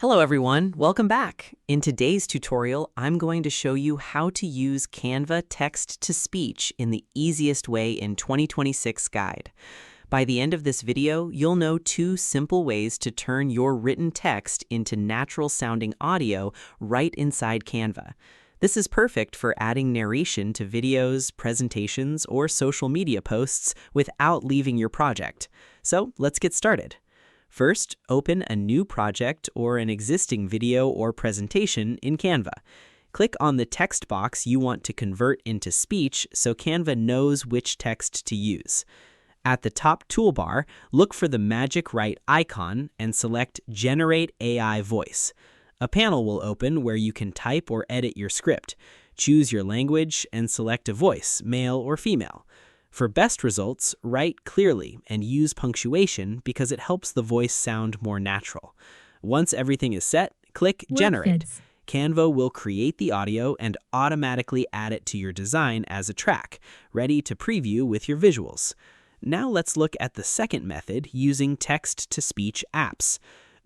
Hello everyone, welcome back. In today's tutorial, I'm going to show you how to use Canva Text-to-Speech in the easiest way in 2026 guide. By the end of this video, you'll know two simple ways to turn your written text into natural-sounding audio right inside Canva. This is perfect for adding narration to videos, presentations, or social media posts without leaving your project. So let's get started. First, open a new project or an existing video or presentation in Canva. Click on the text box you want to convert into speech so Canva knows which text to use. At the top toolbar, look for the magic right icon and select Generate AI Voice. A panel will open where you can type or edit your script. Choose your language and select a voice, male or female. For best results, write clearly and use punctuation because it helps the voice sound more natural. Once everything is set, click Generate. Canva will create the audio and automatically add it to your design as a track, ready to preview with your visuals. Now let's look at the second method using text-to-speech apps.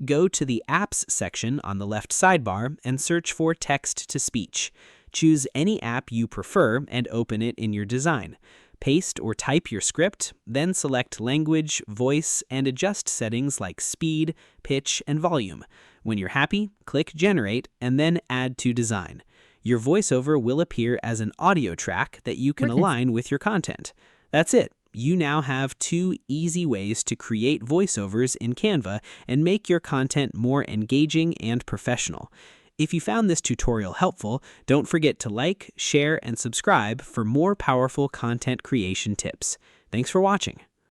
Go to the Apps section on the left sidebar and search for Text-to-Speech. Choose any app you prefer and open it in your design. Paste or type your script, then select language, voice, and adjust settings like speed, pitch, and volume. When you're happy, click Generate and then Add to Design. Your voiceover will appear as an audio track that you can align with your content. That's it. You now have two easy ways to create voiceovers in Canva and make your content more engaging and professional. If you found this tutorial helpful, don't forget to like, share, and subscribe for more powerful content creation tips. Thanks for watching.